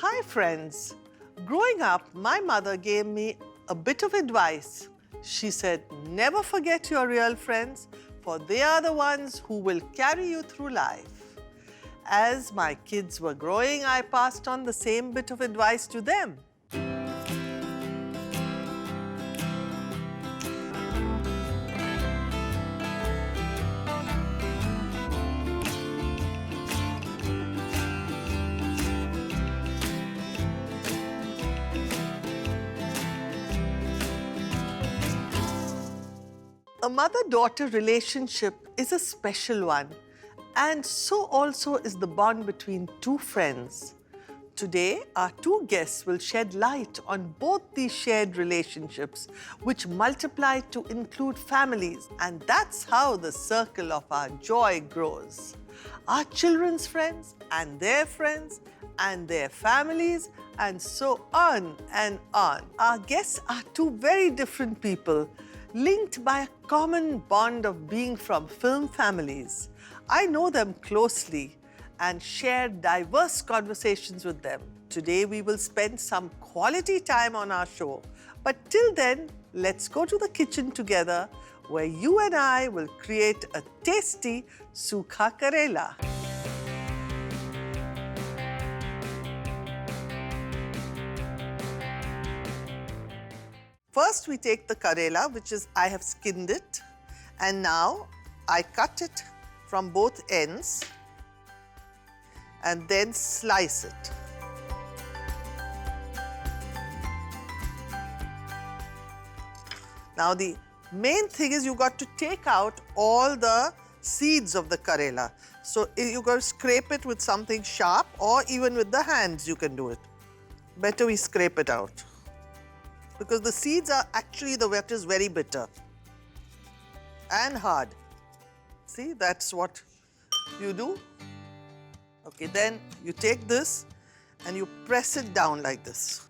Hi friends. Growing up, my mother gave me a bit of advice. She said, never forget your real friends, for they are the ones who will carry you through life. As my kids were growing, I passed on the same bit of advice to them. A mother-daughter relationship is a special one, and so also is the bond between two friends. Today, our two guests will shed light on both these shared relationships, which multiply to include families, and that's how the circle of our joy grows. Our children's friends, and their families, and so on and on. Our guests are two very different people, linked by a common bond of being from film families. I know them closely and share diverse conversations with them. Today we will spend some quality time on our show. But till then, let's go to the kitchen together where you and I will create a tasty Sukha Karela. First, we take the Karela, which is, I have skinned it, and now I cut it from both ends and then slice it. Now, the main thing is you got to take out all the seeds of the Karela. So, you got to scrape it with something sharp, or even with the hands you can do it. Better we scrape it out, because the seeds are actually the wet is very bitter and hard. See, that's what you do. Okay, then you take this and you press it down like this.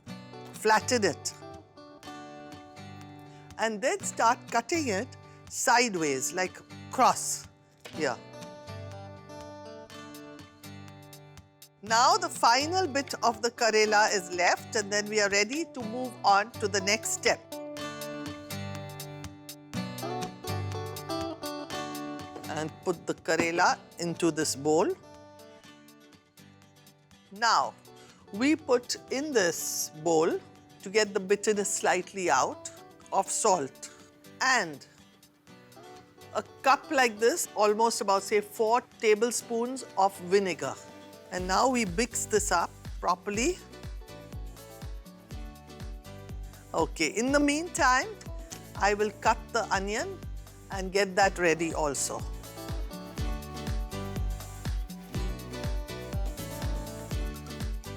Flatten it. And then start cutting it sideways, like cross here. Now the final bit of the Karela is left, and then we are ready to move on to the next step. And put the Karela into this bowl. Now, we put in this bowl, to get the bitterness slightly out, of salt and a cup like this, almost about say 4 tablespoons of vinegar. And now we mix this up properly. Okay, in the meantime, I will cut the onion and get that ready also.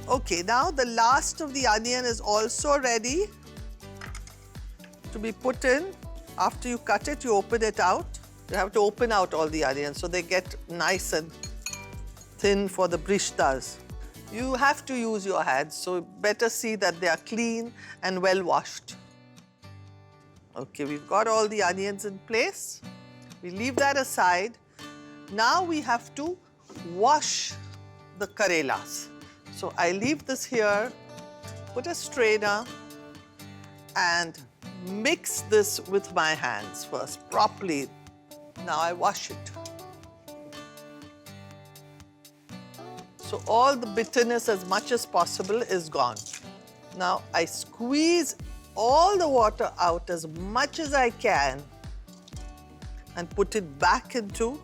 Okay, now the last of the onion is also ready to be put in. After you cut it, you open it out. You have to open out all the onions so they get nice and thin for the brishtas. You have to use your hands, so better see that they are clean and well washed. Okay, we've got all the onions in place. We leave that aside. Now we have to wash the Karelas. So I leave this here, put a strainer, and mix this with my hands first, properly. Now I wash it. So all the bitterness, as much as possible, is gone. Now I squeeze all the water out as much as I can and put it back into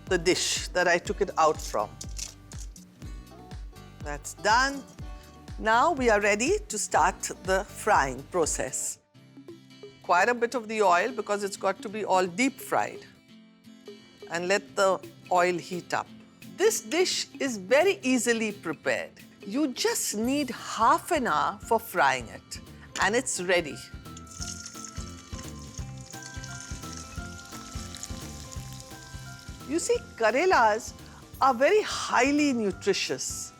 the dish that I took it out from. That's done. Now we are ready to start the frying process. Quite a bit of the oil, because it's got to be all deep fried. And let the oil heat up. This dish is very easily prepared. You just need half an hour for frying it, and it's ready. You see, Karelas are very highly nutritious,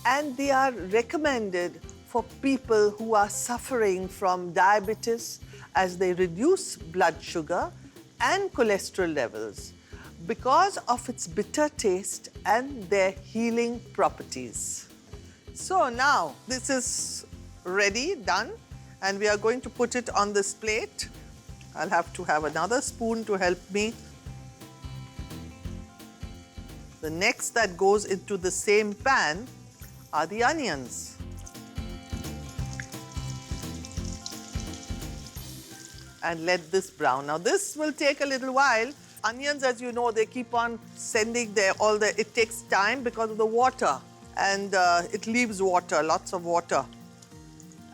and they are recommended for people who are suffering from diabetes, as they reduce blood sugar and cholesterol levels because of its bitter taste and their healing properties. So now this is ready, done, and we are going to put it on this plate. I'll have to have another spoon to help me. The next that goes into the same pan are the onions. And let this brown. Now this will take a little while. Onions, as you know, they keep on sending it takes time because of the water. And it leaves water, lots of water,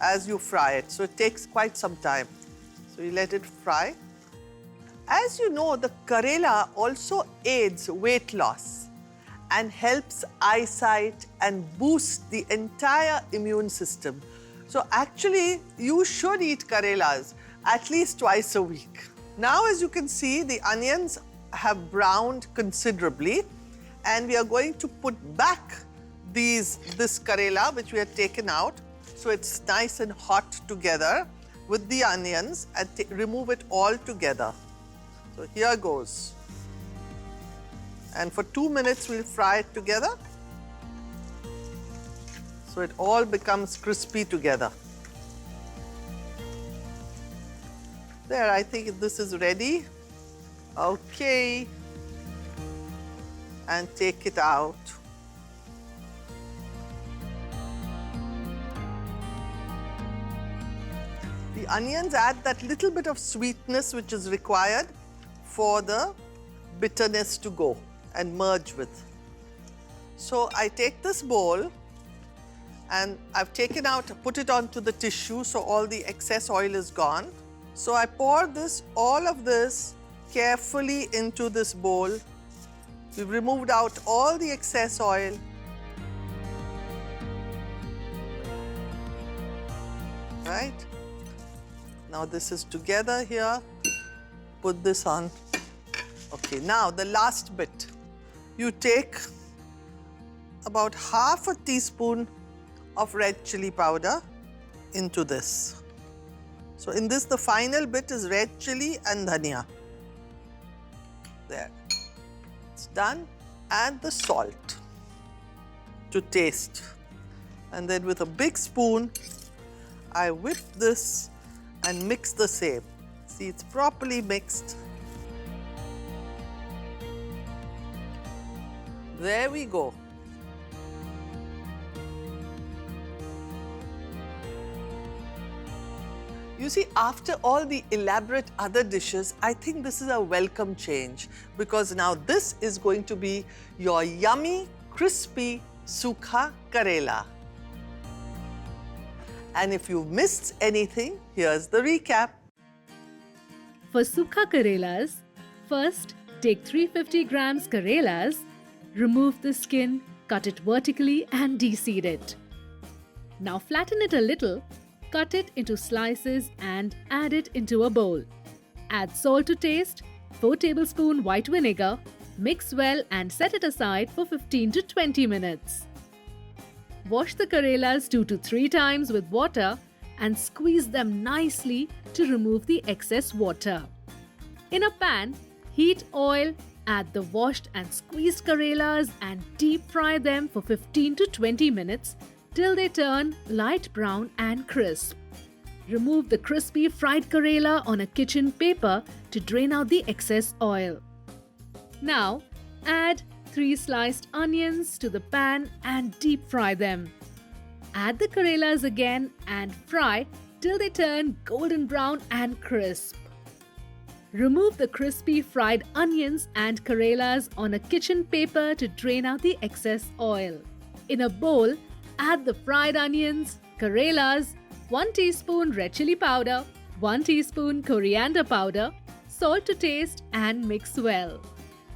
as you fry it. So it takes quite some time. So you let it fry. As you know, the Karela also aids weight loss and helps eyesight and boosts the entire immune system. So actually, you should eat Karelas at least twice a week. Now, as you can see, the onions have browned considerably, and we are going to put back this Karela, which we had taken out, so it's nice and hot together with the onions, and remove it all together. So here goes. And for 2 minutes, we'll fry it together, so it all becomes crispy together. There, I think this is ready. Okay. And take it out. The onions add that little bit of sweetness which is required for the bitterness to go and merge with. So I take this bowl and I've taken out, put it onto the tissue so all the excess oil is gone. So I pour all of this carefully into this bowl. We've removed out all the excess oil. Right? Now this is together here. Put this on. Okay, now the last bit. You take about half a teaspoon of red chili powder into this. So in this, the final bit is red chili and dhania. There. It's done. Add the salt to taste. And then with a big spoon, I whip this and mix the same. See, it's properly mixed. There we go. You see, after all the elaborate other dishes, I think this is a welcome change, because now this is going to be your yummy, crispy Sukha Karela. And if you missed anything, here's the recap. For Sukha Karelas, first take 350 grams Karelas, remove the skin, cut it vertically and de-seed it. Now flatten it a little, cut it into slices and add it into a bowl. Add salt to taste, 4 tablespoons white vinegar, mix well and set it aside for 15 to 20 minutes. Wash the Karelas 2 to 3 times with water and squeeze them nicely to remove the excess water. In a pan, heat oil, add the washed and squeezed Karelas and deep fry them for 15 to 20 minutes till they turn light brown and crisp. Remove the crispy fried Karela on a kitchen paper to drain out the excess oil. Now, add 3 sliced onions to the pan and deep fry them. Add the Karelas again and fry till they turn golden brown and crisp. Remove the crispy fried onions and Karelas on a kitchen paper to drain out the excess oil. In a bowl, add the fried onions, Karelas, 1 teaspoon red chili powder, 1 teaspoon coriander powder, salt to taste and mix well.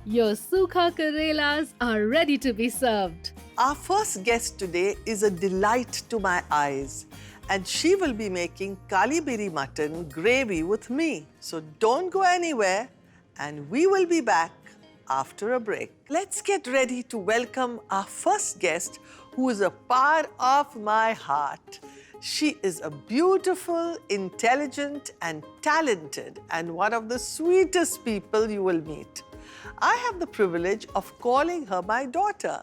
Your Sukha Karelas are ready to be served. Our first guest today is a delight to my eyes, and she will be making Miri mutton gravy with me. So don't go anywhere, and we will be back after a break. Let's get ready to welcome our first guest, who is a part of my heart. She is a beautiful, intelligent, and talented, and one of the sweetest people you will meet. I have the privilege of calling her my daughter.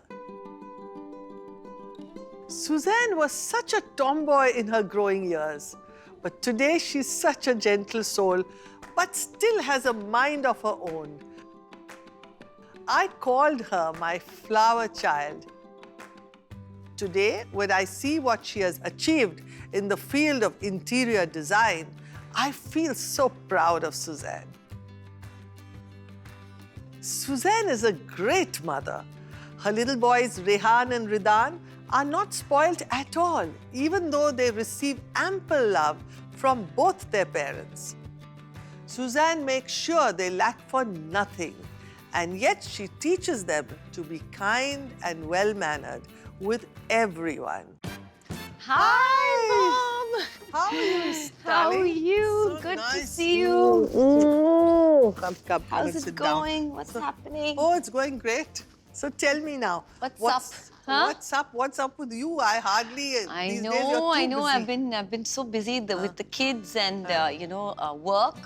Sussanne was such a tomboy in her growing years, but today she's such a gentle soul, but still has a mind of her own. I called her my flower child. Today, when I see what she has achieved in the field of interior design, I feel so proud of Sussanne. Sussanne is a great mother. Her little boys, Rehan and Ridan, are not spoilt at all, even though they receive ample love from both their parents. Sussanne makes sure they lack for nothing, and yet she teaches them to be kind and well-mannered with everyone. Hi, Mom. How are you, How are darling? you? So Good to nice. see you. Come, How's it sit down. going? What's happening? Oh, it's going great. So tell me now. What's up? Huh? What's up? What's up with you? I hardly. I these know, days you're too I know. busy. I've been so busy with the kids and work.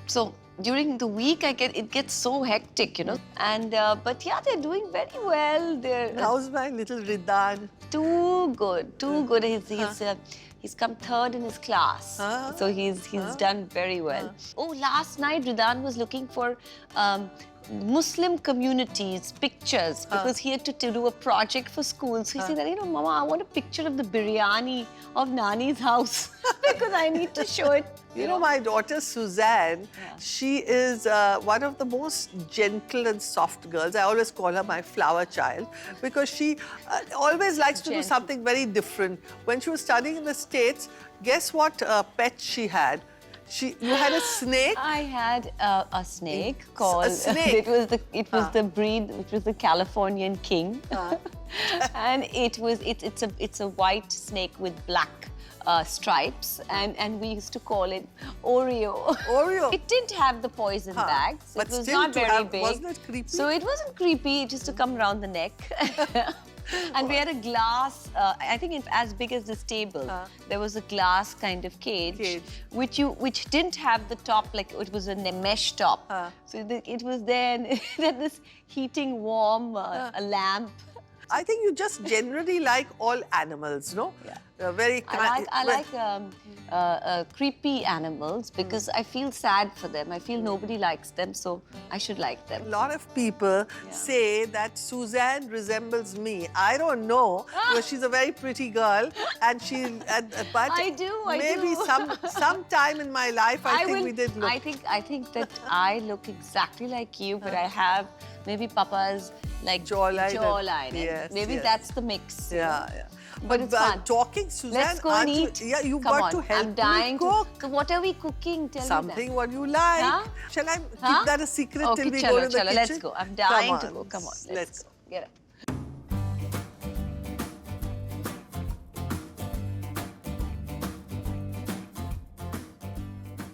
So during the week, it gets so hectic, And but yeah, they're doing very well. They're How's my little Ridan? too good, too good. He's come third in his class, so he's done very well. Oh, last night Ridan was looking for Muslim communities pictures because he had to do a project for school. So he said, Mama, I want a picture of the biryani of Nani's house because I need to show it. You know, my daughter Sussanne, she is one of the most gentle and soft girls. I always call her my flower child because she always likes to do something very different. When she was studying in the States, guess what pet she had? You had a snake? I had a snake called... A snake? It was the breed, which was the Californian king. And it's a white snake with black stripes, and we used to call it Oreo. Oreo? It didn't have the poison bags. But it was still not very big. Wasn't it creepy? So it wasn't creepy. It used to come around the neck. And we had a glass, I think it's as big as this table. There was a glass kind of cage. Which didn't have the top, like it was a mesh top. So it was there, and it had this heating warm a lamp. I think you just generally like all animals, no? Yeah. Very kind. I like creepy animals because I feel sad for them. I feel nobody likes them, so I should like them. A lot of people say that Sussanne resembles me. I don't know, because she's a very pretty girl, and but I do. Maybe some time in my life, I think we did look. I think that I look exactly like you, but I have maybe Papa's like jawline. Yes, maybe that's the mix. Yeah. But it's fun. Talking, Sussanne, Let's go and eat. You've Come got on. to help I'm dying me cook. So what are we cooking? Tell Something me what you like. Huh? Shall I keep that a secret till we chalo, go to the kitchen? Let's go. I'm dying to go. Come on. Let's go. Get up.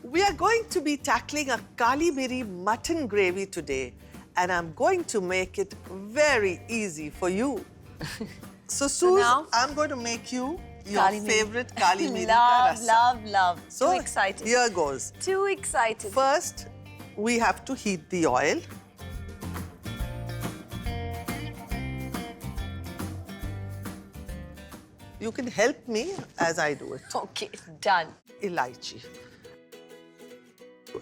We are going to be tackling a Kali Miri mutton gravy today, and I'm going to make it very easy for you. So, Sus, I'm going to make you your favorite Kali Miri ka rasa. Love. So, Too excited. Here goes. Too excited. First, we have to heat the oil. You can help me as I do it. Okay, done. Elaichi.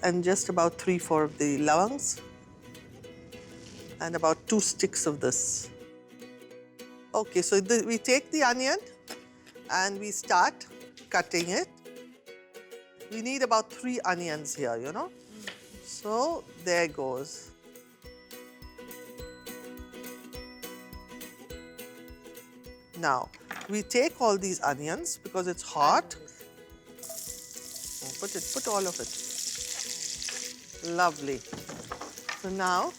And just about 3-4 of the lavangs. And about 2 sticks of this. Okay, so we take the onion and we start cutting it. We need about 3 onions here, you know. So there goes. Now, we take all these onions because it's hot. Put all of it. Lovely. So now,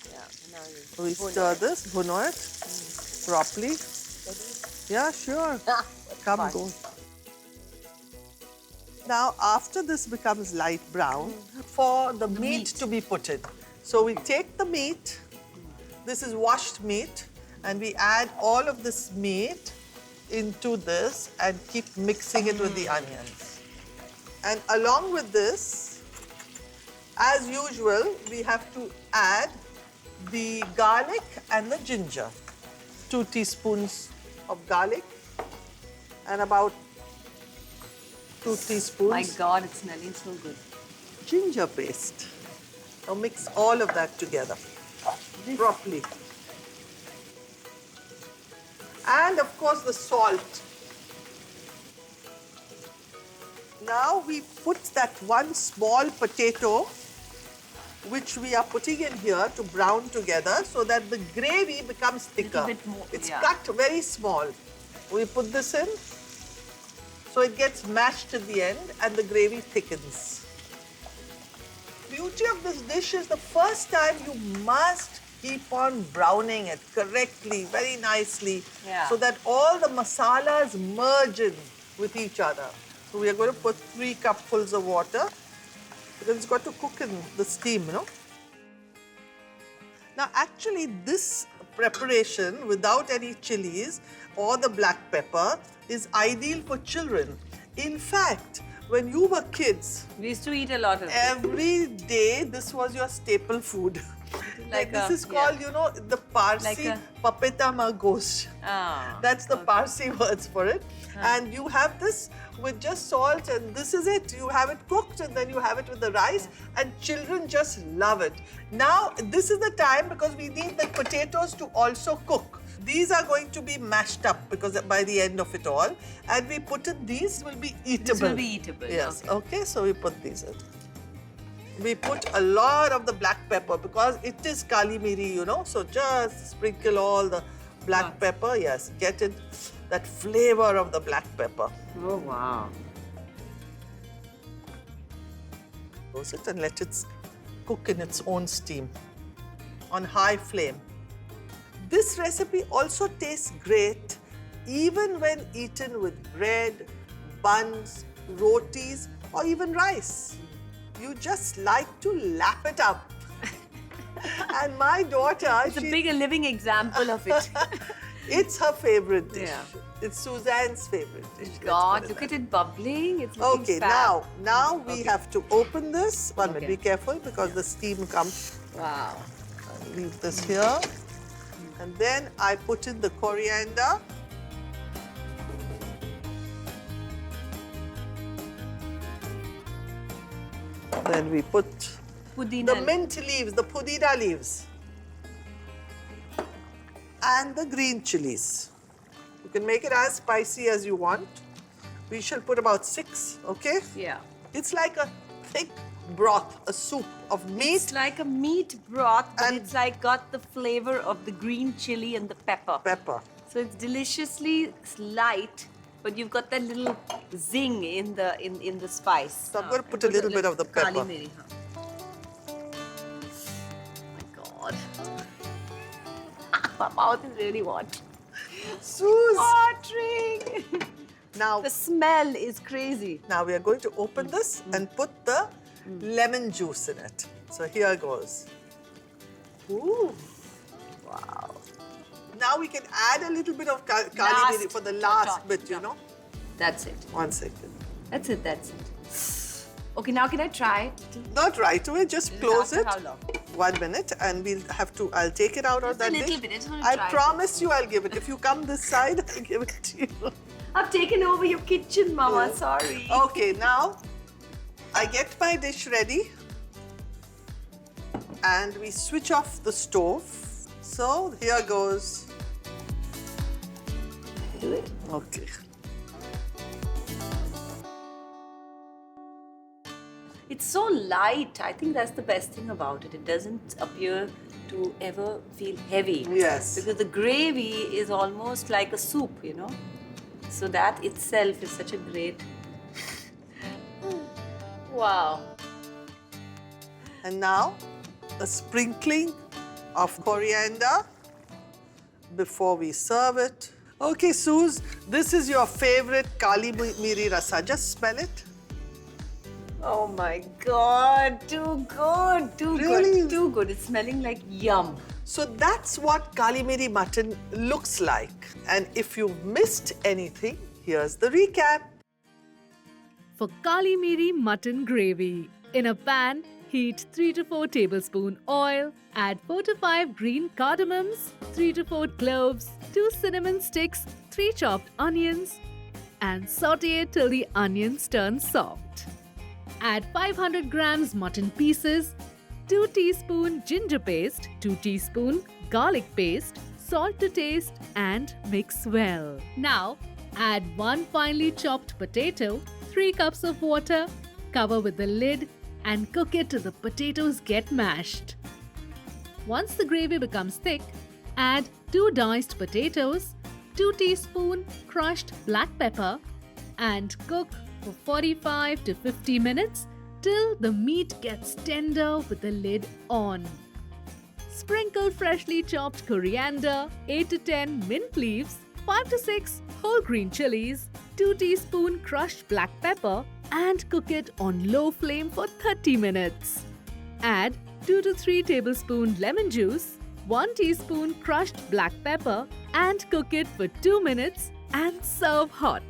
we stir this, bhuno it properly. Yeah, sure. Come, go. Now, after this becomes light brown, for the meat to be put in. So we take the meat, this is washed meat, and we add all of this meat into this and keep mixing it with the onions. And along with this, as usual, we have to add the garlic and the ginger. 2 teaspoons of garlic and about 2 teaspoons. My God, it's smelling so good. Ginger paste. Now mix all of that together properly. And of course the salt. Now we put that one small potato which we are putting in here to brown together so that the gravy becomes thicker. Bit more, it's yeah. cut very small. We put this in so it gets mashed at the end and the gravy thickens. Beauty of this dish is the first time you must keep on browning it correctly, very nicely, so that all the masalas merge in with each other. So we are going to put 3 cupfuls of water because it's got to cook in the steam, you know. Now actually this preparation without any chilies or the black pepper is ideal for children. In fact, when you were kids, We used to eat a lot of it. every day this was your staple food. Like this a- is called, you know, the Parsi Like a- papita ma gosht. Ah, That's the Parsi words for it. And you have this with just salt and this is it. You have it cooked and then you have it with the rice and children just love it. Now, this is the time because we need the potatoes to also cook. These are going to be mashed up because by the end of it all. And we put in, these will be eatable. This will be eatable. Yes, Okay. okay, so we put these in. We put a lot of the black pepper because it is Kali Miri, you know, so just sprinkle all the black pepper, yes, get it, that flavor of the black pepper. Oh, wow. Close it and let it cook in its own steam on high flame. This recipe also tastes great even when eaten with bread, buns, rotis, or even rice. You just like to lap it up. And my daughter, It's a big living example of it. it's her favorite dish. Yeah. It's Suzanne's favorite dish. let's God, put it look that at it bubbling. It's looking Okay, fab. now we have to open this. One minute, Okay. be careful because the steam comes. Wow. I'll leave this here. And then I put in the coriander. Then we put Pudina. the mint leaves, the pudina leaves. And the green chilies. You can make it as spicy as you want. We shall put about 6, okay? Yeah. It's like a thick broth, a soup of meat. It's like a meat broth, but And- it's like got the flavor of the green chili and the pepper. Pepper. So it's deliciously light, but you've got that little zing in the spice. So I'm going to put a little bit of the Kali pepper. Miri, huh? Oh my God. My mouth is really hot. Suze! Watering. Now, The smell is crazy. now we are going to open this and put the lemon juice in it. So here goes. Ooh. Wow. Now we can add a little bit of kali Last miri for the last top, bit, you know. That's it. 1 second. That's it. That's it. Okay, now can I try it? Not right away, just close After it. how long? 1 minute and we'll have to, I'll take it out of Just a that little dish. bit, I just want to I try it. promise you I'll give it. If you come this side, I'll give it to you. I've taken over your kitchen, Mama. Yeah. Sorry. Okay, now I get my dish ready and we switch off the stove. So here goes. Do it. Okay. It's so light. I think that's the best thing about it. It doesn't appear to ever feel heavy. Yes. Because the gravy is almost like a soup, you know. So that itself is such a great. Wow. And now a sprinkling of coriander before we serve it. Okay, Suze, this is your favorite Kali Miri Rasa. Just smell it. Oh my God. Too good. Too Really? good. Too good. It's smelling like yum. So that's what Kali Miri mutton looks like. And if you've missed anything, here's the recap. For Kali Miri mutton gravy, in a pan, heat 3 to 4 tablespoon oil, add 4 to 5 green cardamoms, 3 to 4 cloves, 2 cinnamon sticks, 3 chopped onions, and saute it till the onions turn soft. Add 500 grams mutton pieces, 2 teaspoon ginger paste, 2 teaspoon garlic paste, salt to taste and mix well. Now add 1 finely chopped potato, 3 cups of water, cover with the lid and cook it till the potatoes get mashed. Once the gravy becomes thick, add 2 diced potatoes, 2 teaspoon crushed black pepper and cook for 45 to 50 minutes till the meat gets tender with the lid on. Sprinkle freshly chopped coriander, 8 to 10 mint leaves, 5 to 6 whole green chilies, 2 teaspoon crushed black pepper and cook it on low flame for 30 minutes. Add 2 to 3 tablespoons lemon juice, 1 teaspoon crushed black pepper and cook it for 2 minutes and serve hot.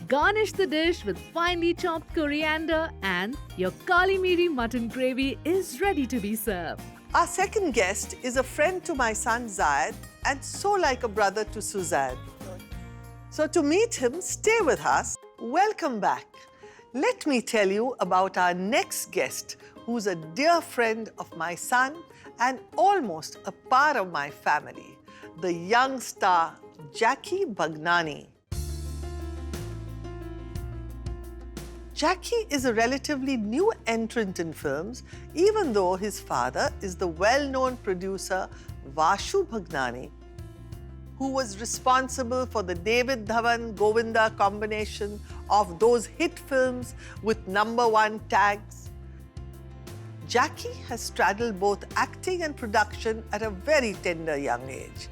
Garnish the dish with finely chopped coriander and your Kali Miri mutton gravy is ready to be served. Our second guest is a friend to my son Zayed and so like a brother to Sussanne. So to meet him, stay with us. Welcome back. Let me tell you about our next guest, who's a dear friend of my son and almost a part of my family, the young star Jackky Bhagnani. Jackky is a relatively new entrant in films, even though his father is the well-known producer Vashu Bhagnani, who was responsible for the David Dhawan Govinda combination of those hit films with #1 tags. Jackky has straddled both acting and production at a very tender young age.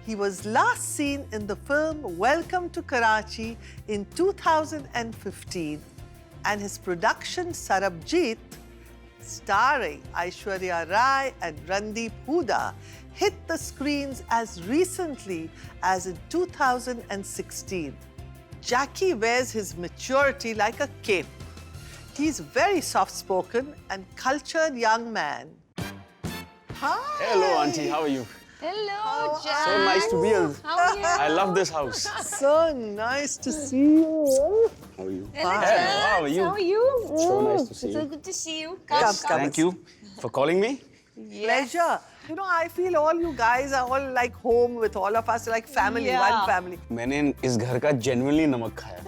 He was last seen in the film Welcome to Karachi in 2015, and his production Sarabjit, starring Aishwarya Rai and Randeep Hooda, hit the screens as recently as in 2016. Jackky wears his maturity like a cape. He's very soft-spoken and cultured young man. Hi! Hello, Auntie. How are you? Hello, Jack. So nice to be here. How are you? I love this house. So nice to see you. How are you? Hello, Hi. Jack. How are you? How are you? So nice to see So you. good to see you. Come. Thank you for calling me. Pleasure. You know, I feel all you guys are all like home with all of us, like family, Yeah. one family. मैंने इस घर का genuinely नमक खाया.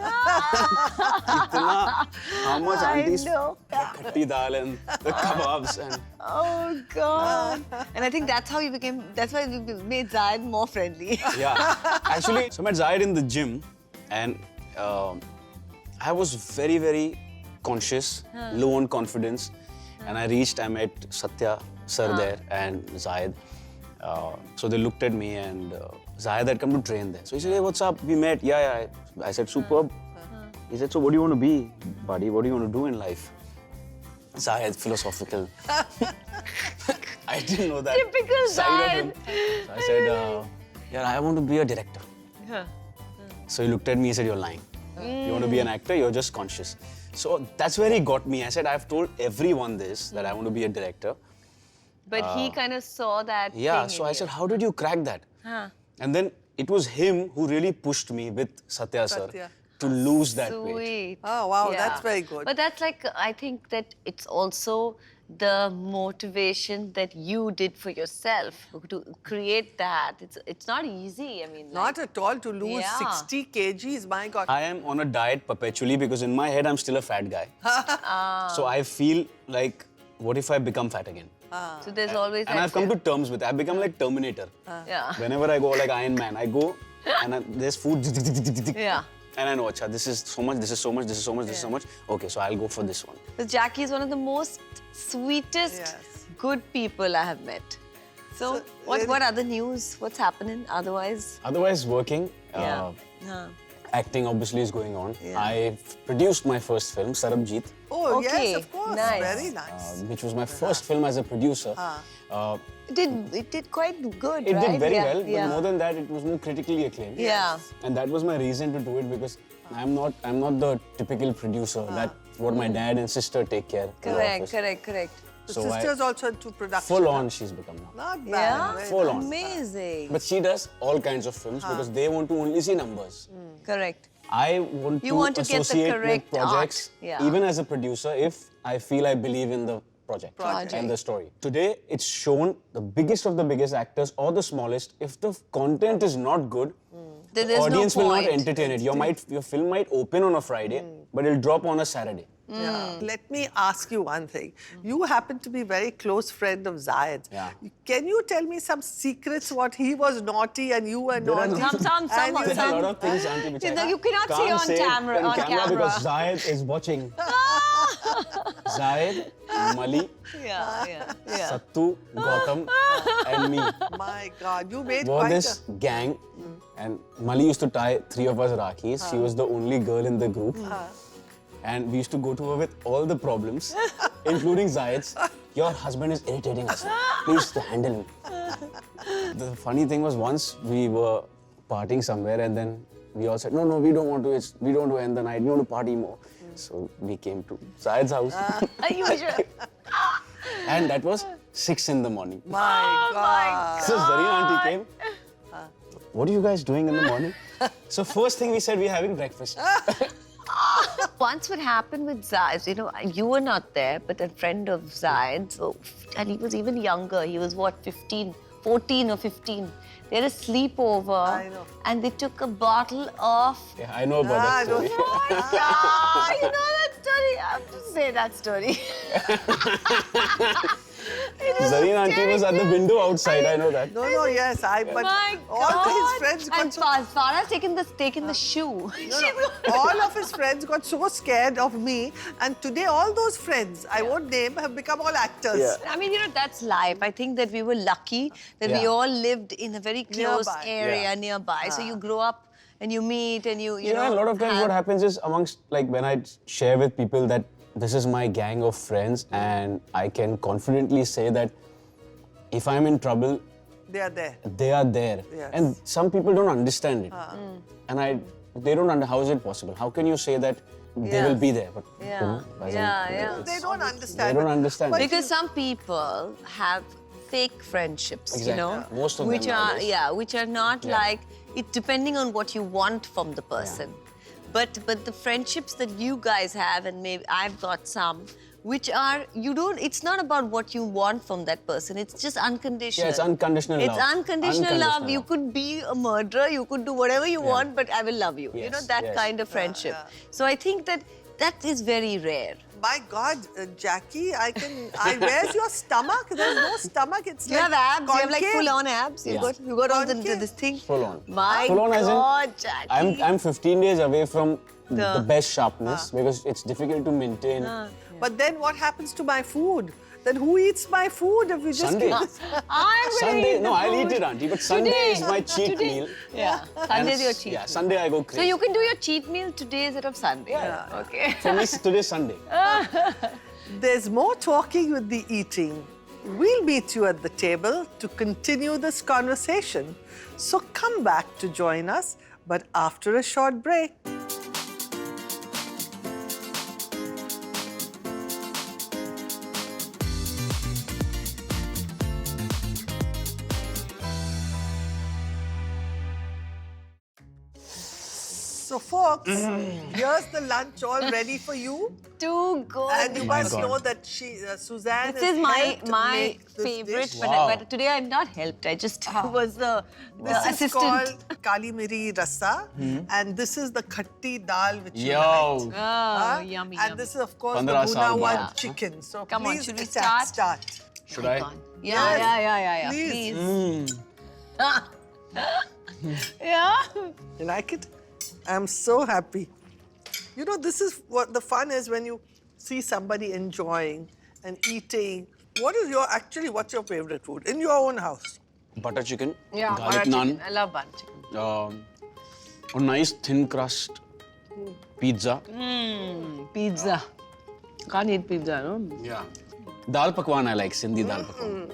इतना, how much Auntie's know. खट्टी दाल and the kebabs and. Oh God! And I think that's how you became. That's why you made Zayed more friendly. Yeah. Actually, so I met Zayed in the gym and I was very, very conscious, low on confidence. And I reached, I met Satya sir there and Zayed. So they looked at me and Zayed had come to train there. So he said, hey, what's up? We met. Yeah. I said, superb. He said, so what do you want to be, buddy? What do you want to do in life? Zayed, philosophical. I didn't know that. Typical side of him. Zayed. So I said, yeah, I want to be a director. So he looked at me and said, you're lying. You want to be an actor, you're just conscious. So that's where he got me. I said, I've told everyone this, that I want to be a director. But he kind of saw that. Yeah, thing so in I you. said, how did you crack that? And then it was him who really pushed me with Satya sir Satya. to lose that weight. Sweet. Oh, wow, that's very good. But that's like, I think that it's also the motivation that you did for yourself to create that. It's not easy. I mean, Not at all to lose Yeah. 60 kgs, my God. I am on a diet perpetually because in my head I'm still a fat guy. So I feel like, what if I become fat again? so there's always And that I've come fear. to terms with it. I've become like Terminator. Yeah. Whenever I go like Iron Man, I go and there's food. Yeah. And I know, acha, this is so much, this is so much, this is so much, this is so much. Okay, so I'll go for this one. So Jackky is one of the most sweetest, Yes. good people I have met. So, So, what other news? What's happening otherwise? Otherwise, working, Yeah. acting obviously is going on. Yeah. I've produced my first film, Sarabjit, Oh, Okay, yes, of course. nice. Very nice. which was my first film as a producer. It did quite good, It right? did very Yeah, well, but yeah. more than that, it was more critically acclaimed. Yeah. And that was my reason to do it because I'm not the typical producer that what my dad and sister take care. in the Correct, office. correct. The So sister's also into production. full on she's become now. Not bad. Yeah. very Full nice. on. Amazing. But she does all kinds of films because they want to only see numbers. Correct. I want You want to get the associate correct with projects, art. Yeah. even as a producer, if I feel I believe in the project and the story. Today, it's shown the biggest of the biggest actors or the smallest. If the content is not good, Then the there's no audience will not point. entertain it. Your film might open on a Friday, but it'll drop on a Saturday. Yeah. Let me ask you one thing. You happen to be very close friend of Zayed's. Yeah. Can you tell me some secrets what he was naughty and you were naughty? Some. And you There are a know- lot of things, Auntie, which I You cannot say can't on say camera. on camera because Zayed is watching. Zayed, Mali, Yeah. Sattu, Gautam, and me My God, you made were quite this gang, and Mali used to tie 3 of us Rakhis. She was the only girl in the group. And we used to go to her with all the problems, including Zayed's. Your husband is irritating us. Please handle him. The funny thing was once we were partying somewhere and then we all said, no, we don't want to. We don't want to end the night. We want to party more. So we came to Zayed's house. Usual. And that was 6 in the morning. My God. So Zarine auntie came. What are you guys doing in the morning? So first thing we said, we're having breakfast. Once what happened with Zayed, you were not there, but a friend of Zayed, and he was even younger. He was what, 14 or 15. They had a sleepover. I know. And they took a bottle of... Yeah, I know about that story. Oh my God! You know that story? I have to say that story. Zarine auntie was at the window outside, I know that. No, yes, but My all God. his friends got And so... Farah's taken the shoe. All of his friends got so scared of me, and today all those friends, I won't name, have become all actors. Yeah. I mean, that's life. I think that we were lucky that we Yeah. all lived in a very close Nearby. area Yeah. nearby. So you grow up and you meet and you Yeah, a lot of times what happens is amongst, like when I share with people that this is my gang of friends and I can confidently say that if I'm in trouble, They are there. they are there. Yes. And some people don't understand it. And they don't how is it possible? How can you say that they will be there? But Yeah. They don't They understand. don't understand. Because some people have fake friendships, Exactly. Most of them which are nowadays. which are not like it depending on what you want from the person. But the friendships that you guys have, and maybe I've got some, which are it's not about what you want from that person. It's just unconditional. Yeah, it's unconditional love. It's unconditional love. You could be a murderer, you could do whatever you want, but I will love you. Yes, That yes. kind of friendship. So I think that is very rare. My God, Jackky, where's your stomach? There's no stomach. It's You like have abs. You have like concave. full-on abs. You got all this thing. Full on. My Full on as in, God, Jackky. I'm 15 days away from the best sharpness because it's difficult to maintain. But then what happens to my food? Then who eats my food if we just Sunday. keep this? I'm gonna Sunday, eat no, the I'll food. eat it, auntie. But Sunday is my cheat meal. Yeah, And Sunday's your cheat. Yeah, meal. Sunday I go crazy. So you can do your cheat meal today instead of Sunday. Yeah. Okay. For me, today's Sunday. There's more talking with the eating. We'll meet you at the table to continue this conversation. So come back to join us, but after a short break. So folks, here's the lunch all ready for you. Too good. And you my must God. know that Sussanne This is helped my make this favorite, dish. Wow. but today I'm not helped. I just was the This is assistant. called Kali Miri Rasa, and this is the khatti dal which you Yo. like. Oh, yummy, And this is of course the 15 bhuna saal one baad. chicken. So Come on, please should we start? Should I? Yeah. Please. Yeah. You like it? I'm so happy. You know, this is what the fun is when you see somebody enjoying and eating. What's your favorite food in your own house? Butter chicken, Yeah, garlic butter naan, chicken. I love butter chicken. a nice thin crust pizza. Pizza. Can't eat pizza, no? Yeah. Dal pakwan I like, Sindhi dal pakwan.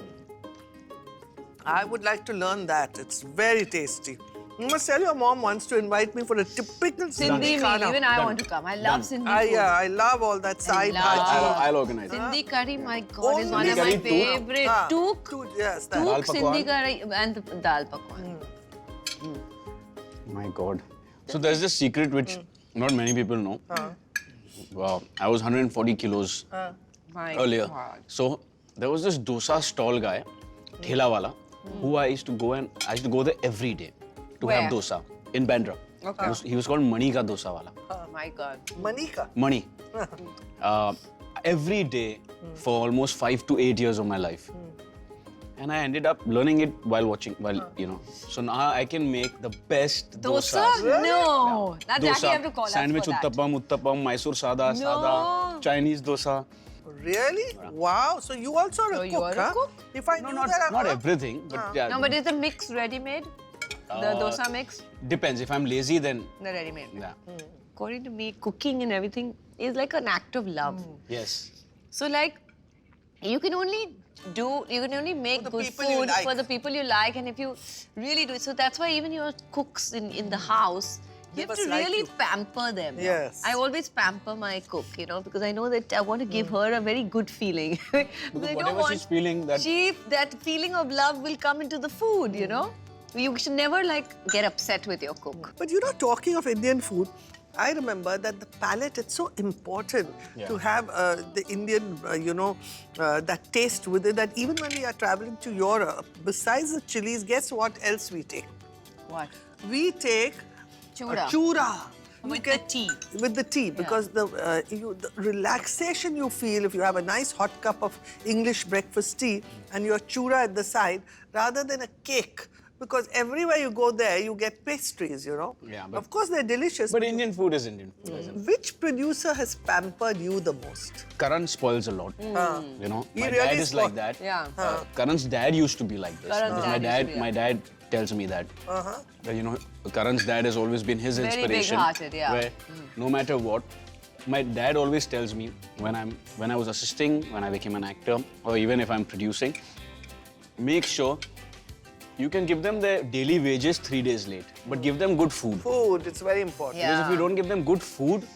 I would like to learn that. It's very tasty. You must tell your mom wants to invite me for a typical Sindhi meal. khana. Even I want to come. I love Sindhi food. I love all that side love- bhaji. I'll organize it. Sindhi curry, my God, is one Only of my curry, took. favorite. Took. Yes, that. Dal Took Sindhi pakwan. curry and the dal pakwan. My God. So there's this secret which not many people know. Wow, I was 140 kilos earlier. God. So there was this dosa stall guy, Thela wala, who I used to go there every day to Where? have dosa in Bandra. Okay. He was called Mani ka dosa wala. Oh my God. Manika. Mani. Every day for almost 5 to 8 years of my life. And I ended up learning it while watching, So now I can make the best Dosa? dosas. No. Now Jackky Dosa, have to call us sandwich for that. uttapam, Mysore sada, Chinese dosa. Really? Wow. So you also are So a you cook, are a huh? cook? If I No, knew not that, everything, but yeah. No, but is the mix ready-made? The dosa mix? Depends. If I'm lazy, then The ready-made. yeah. According to me, cooking and everything is like an act of love. Yes. So like, you can only make the good people you food like. for the people you like, and if you really do it. So that's why even your cooks in the house, you have must to like really you. pamper them. Yes. I always pamper my cook, because I know that I want to give her a very good feeling. Because I don't whatever want she's feeling, that- that feeling of love will come into the food, You should never get upset with your cook. But talking of Indian food, I remember that the palate, it's so important to have the Indian, that taste with it, that even when we are traveling to Europe, besides the chilies, guess what else we take? What? We take Chura. chura. With the tea. With the tea, because the relaxation you feel if you have a nice hot cup of English breakfast tea and your chura at the side, rather than a cake. Because everywhere you go there, you get pastries, Yeah, but- of course, they're delicious. But Indian food is Indian food. isn't it? Which producer has pampered you the most? Karan spoils a lot. He My really dad is spoil- like that. Yeah. Karan's dad used to be like this. Karan's Because dad used to be my dad tells me that. That, Karan's dad has always been his Very inspiration. big-hearted, yeah. Where no matter what, my dad always tells me when I was assisting, when I became an actor, or even if I'm producing, make sure you can give them their daily wages 3 days late, but give them good food. Food, it's very important. Yeah. Because if you don't give them good food,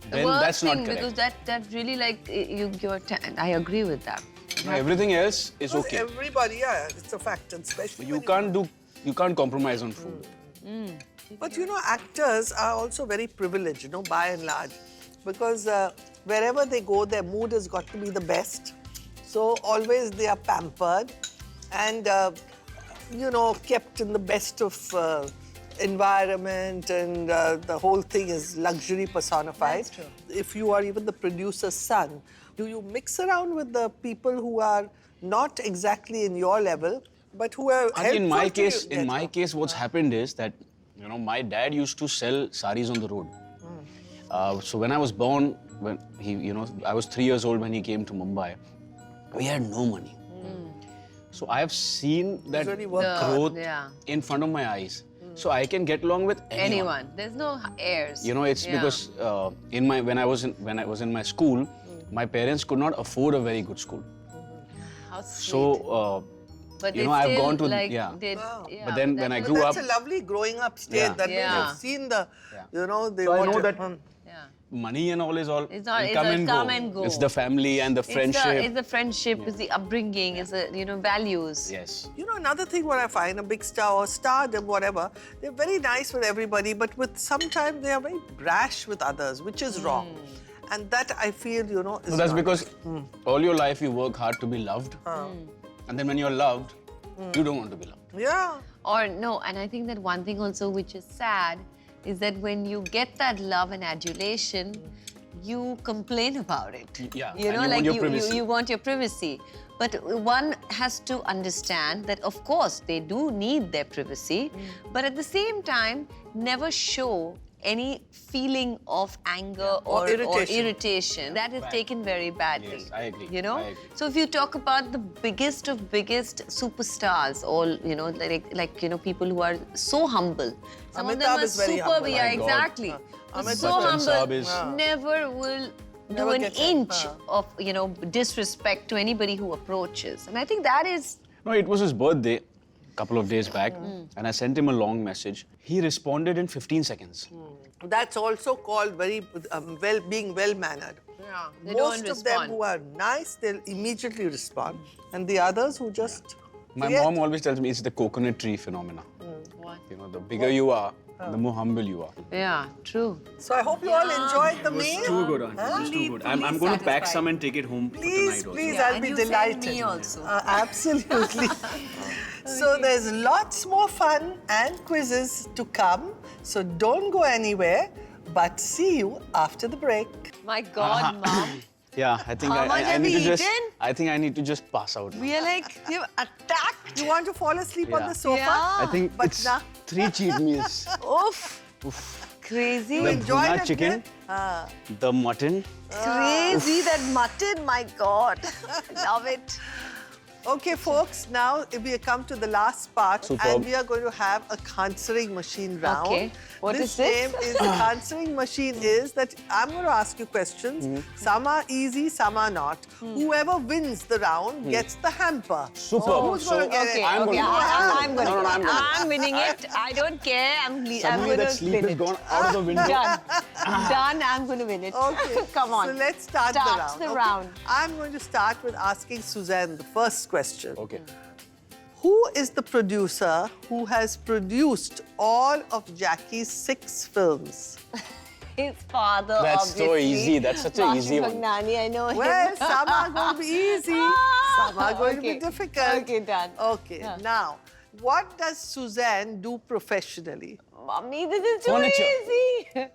then Worst that's not thing, correct. because that really I agree with that. Now, everything else is Because okay. everybody, yeah, it's a fact, and especially You when can't compromise on food. But actors are also very privileged, by and large, because wherever they go, their mood has got to be the best. So always they are pampered and, kept in the best of environment, and the whole thing is luxury personified. That's true. If you are even the producer's son, do you mix around with the people who are not exactly in your level, but who are helpful In my to you? case, what's happened is that my dad used to sell saris on the road. So when I was born, when I was 3 years old when he came to Mumbai, we had no money. So I have seen that really worked growth yeah. in front of my eyes. So I can get along with anyone. There's no heirs. It's because when I was in my school, my parents could not afford a very good school. How sweet. So but I've gone to But then when I But grew up, that's a lovely growing up state. Yeah. That means Yeah. you've seen the, they So I want know to- that yeah. money and all is all It's not- will it's come, a and come go. and go. It's the family and the friendship. It's the friendship, it's the upbringing, it's the values. Yes. Another thing what I find, a big star or stardom, whatever, they're very nice with everybody, but sometimes they are very brash with others, which is wrong. And that I feel, is So that's not because all your life you work hard to be loved. And then when you're loved, you don't want to be loved. Yeah. Or no, and I think that one thing also which is sad is that when you get that love and adulation, you complain about it. Yeah, You and know, you like want your privacy. you want your privacy. But one has to understand that, of course, they do need their privacy, but at the same time, never show any feeling of anger Or irritation. irritation. That is taken very badly. Yes, I agree. You know? I agree. So if you talk about the biggest of biggest superstars, all people who are so humble. Some of them Amitabh are is very super. humble. Yeah, My God. exactly. Amitabh So Bachchan humble, Saab is- never will do Never an gets inch it. of disrespect to anybody who approaches, and I think that is. No, it was his birthday a couple of days back, and I sent him a long message. He responded in 15 seconds. That's also called very being well-mannered. Yeah, they Most don't of them respond. who are nice, they'll immediately respond. And the others who just My forget. mom always tells me it's the coconut tree phenomena. What? The bigger you are, the more humble you are. Yeah, true. So I hope you all enjoyed the meal. Too good, auntie. It was too good. I'm going to pack some and take it home for Please, tonight also. please, Yeah, I'll and be you send delighted. me also. Absolutely. So there's lots more fun and quizzes to come. So don't go anywhere, but see you after the break. My God, Mom. Yeah, I think How much have need we to just. eaten? I think I need to just pass out. We are like, you've attacked. You want to fall asleep on Yeah. the sofa? Yeah. I think But it's nah. 3 cheat meals. Oof. Crazy. The Enjoyed bhuna it, chicken, yeah? the mutton. Crazy, that mutton, my God. Love it. Okay, folks, now we have come to the last part Superb. and we are going to have a answering machine round. Okay. What this is this? Name is the answering machine is that I'm going to ask you questions. Some are easy, some are not. Whoever wins the round gets the hamper. Superb. So who's going to get Okay, it? I'm okay. gonna- I'm going to No, no, I'm gonna- I'm winning it. I don't care. I'm Suddenly going that to sleep win is it. gone out of the window. Done. Done. I'm going to win it. Okay. Come on. So let's start the round. the Okay. round. I'm going to start with asking Sussanne the first question. Okay. Who is the producer who has produced all of Jacky's 6 films? His father, That's so obviously. easy. That's such an easy one. Bhagnani, I know him. Well, some are going to be easy, some are going to be Okay. difficult. Okay, done. Okay, Yeah. now, what does Sussanne do professionally? Mommy, this is too Furniture. easy.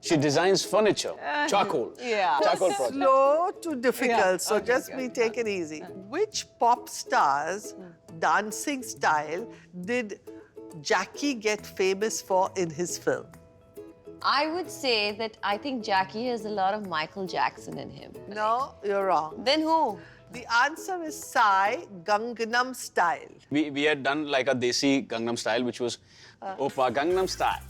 She designs furniture, charcoal. Yeah. Charcoal project. Slow to difficult, Yeah, so okay, just okay. take it easy. Which pop star's dancing style did Jacky get famous for in his film? I would say that I think Jacky has a lot of Michael Jackson in him. No, you're wrong. Then who? The answer is Psy Gangnam Style. We had done like a Desi Gangnam style, which was Opa Gangnam style.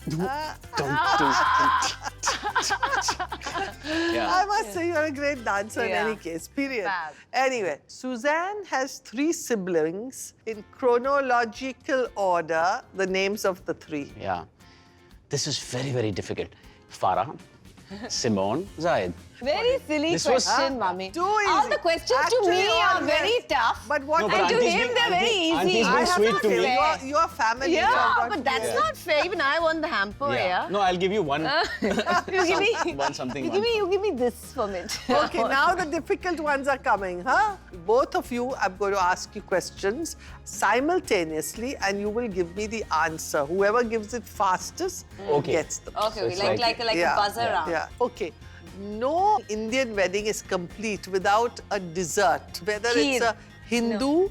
Yeah. I must say you're a great dancer in Yeah. any case, period. Fab. Anyway, Sussanne has 3 siblings in chronological order, the names of the 3. Yeah. This is very, very difficult. Farah, Simone, Zayed. Very silly This was- question, Mommy. Too All easy. the questions to Actually, me all are very yes. tough. But what No, but and to auntie's him, been- they're very auntie- easy. auntie's I been have sweet to to say, me. you're family. so I've Yeah, got but to that's do it. not fair. Even I want the hamper, yeah. No, I'll give you one. You give me One something. you give me this from it. Okay, now the difficult ones are coming, huh? Both of you, I'm going to ask you questions simultaneously and you will give me the answer. Whoever gives it fastest Okay. gets the Okay, we it's like Yeah, a buzzer round. Yeah, okay. No Indian wedding is complete without a dessert, whether it's Kheer. a Hindu,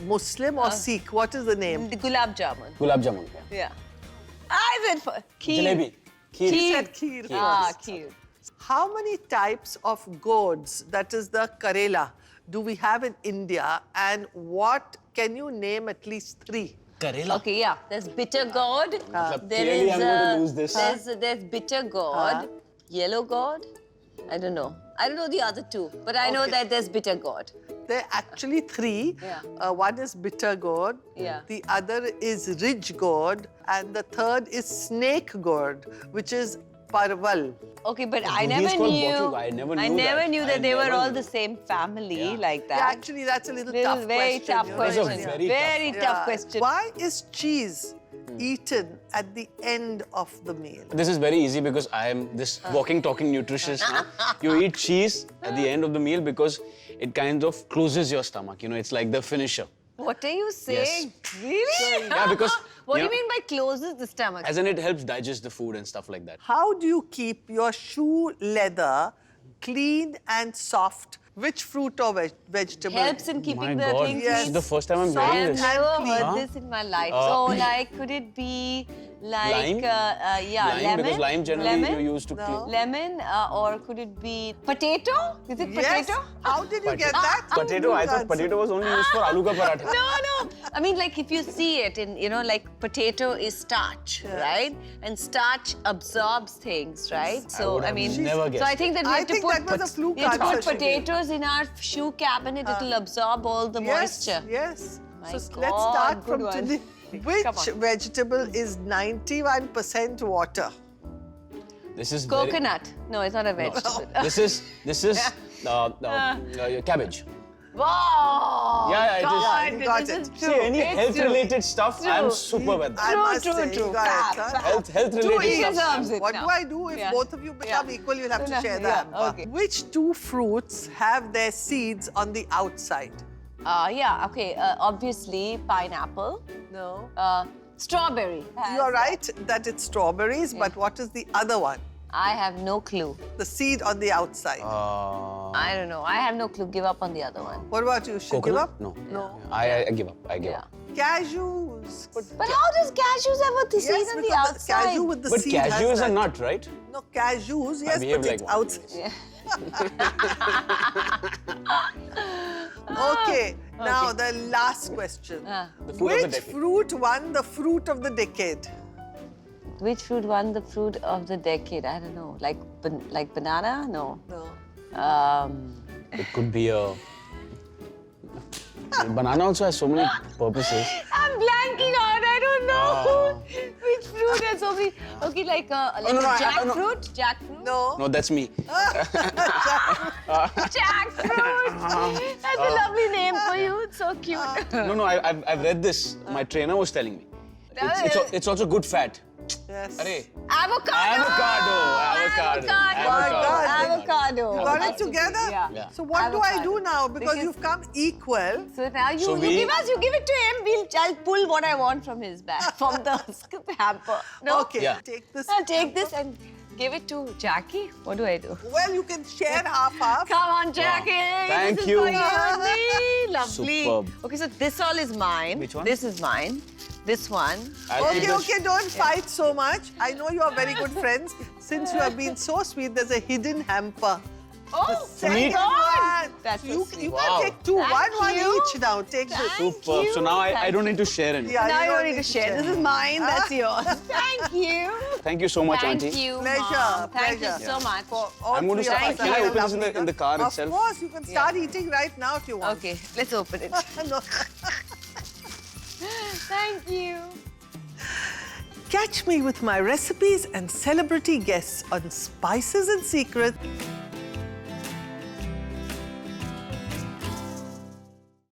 Muslim or Sikh. What is the name? The gulab jamun. Gulab jamun. Yeah. Yeah. I said for kheer. Jalebi. Kheer. He said kheer Ah, first. kheer. How many types of gourds, that is the Karela, do we have in India and what, can you name at least 3? Karela. Okay, yeah. There's bitter gourd. clearly I'm going to lose this. There's bitter gourd, yellow gourd. I don't know. I don't know the other 2, but I know Okay. that there's bitter gourd. There are actually 3. Yeah. One is bitter gourd, Yeah. the other is ridge gourd, and the third is snake gourd, which is parval. Okay, but I These never called knew. bottle. I never knew I never that. knew I that they were never all knew. the same family Yeah. like that. Yeah, actually, that's a little Little tough very question. tough you know, question. That's a very Very tough tough question. Why is cheese eaten at the end of the meal? This is very easy because I am this walking, talking nutritionist. You eat cheese at the end of the meal because it kind of closes your stomach. You know, it's like the finisher. What are you saying? Really? Yeah, because, What do you you know- mean by closes the stomach? As in, it helps digest the food and stuff like that. How do you keep your shoe leather clean and soft? Which fruit or vegetable? Helps in keeping My the God, thing Yes. this is the first time I'm Soft hearing I've this. never clean. heard Huh? this in my life. Uh, So, like, could it be like, Lime? Yeah, Lime, lemon? because lime generally lemon? you use to No. clean. Lemon, or could it be potato? Is it Yes. potato? How did you get that? Potato, I thought potato was only used for aloo ka paratha. No. I mean, like, if you see it in, you know, like, potato is starch, right? And starch absorbs things, right? So, would I have mean, never so guessed I think that we I have to think put, that was a fluke we have to put answer she gave. potatoes in our shoe cabinet. It'll absorb all the Yes, moisture. yes. My So let's God, start good from one. today. Come Which on. vegetable is 91% water? This is very- Coconut. No, it's not a vegetable. This is cabbage. Wow! Yeah, it is. God, Yeah, you got this it. is See, true. any It's health-related stuff, I'm True. superb at that. I must true, say, true. you got it, Fab, huh? fab. Two Health-related each stuff. deserves it What now. do I do if Yeah. both of you become Yeah. equal? You'll have to share the Yeah, hamper. okay. Which two fruits have their seeds on the outside? Yeah, okay. Obviously, pineapple. No. Strawberry. You're right that it's strawberries, but what is the other one? I have no clue. The seed on the outside. I don't know. I have no clue. Give up on the other one. What about you? Should give Coconut? up? No. No. I give up. I give Yeah. up. Cashews. But how does cashews have a seed on the because outside? cashew with the But seed has cashew is a that. nut, right? No, cashews, yes, behave but like it's one. outside. Okay, now the last question. The food of the Which decade. fruit won the fruit of the decade? Which fruit won the fruit of the decade? I don't know. Like banana? No. No. It could be a... Banana also has so many purposes. I'm blanking out. I don't know which fruit has so many. Okay, like no, no, jackfruit. Jackfruit. No. No, that's me. Jackfruit. That's a lovely name for you. It's so cute. No, I've read this. My trainer was telling me. It's also good fat. Yes. Arey. Avocado. Avocado. Avocado. You got it together? Yeah. So what do I Avocado. do now? Because Because- you've come equal. So now you So give it to him. I'll pull what I want from his bag, from the hamper. No? Okay, Yeah. take this. I'll take this and give it to Jackky. What do I do? Well, you can share half. Come on, Jackky. Thank this you. Is for you and me. Lovely. Superb. Okay, so this all is mine. Which one? This is mine. This one. I'll keep Okay, this- don't fight so much. I know you are very good friends. Since you have been so sweet, there's a hidden hamper. Oh, Second one. That's so you sweet. you Wow. can take two. Thank One you. each now. Take this. Superb. So now I don't need to share anything. Yeah, Now you don't need to share. This is mine. That's yours. Thank you. Thank you so much, Thank Auntie. you, Pleasure, Mom. Thank you pleasure. so much. All I'm going to three of start. us Can have I a open this lovely in the car Of itself? course, you can start eating right now if you want. Okay, let's open it. No. Thank you. Catch me with my recipes and celebrity guests on Spices and Secrets.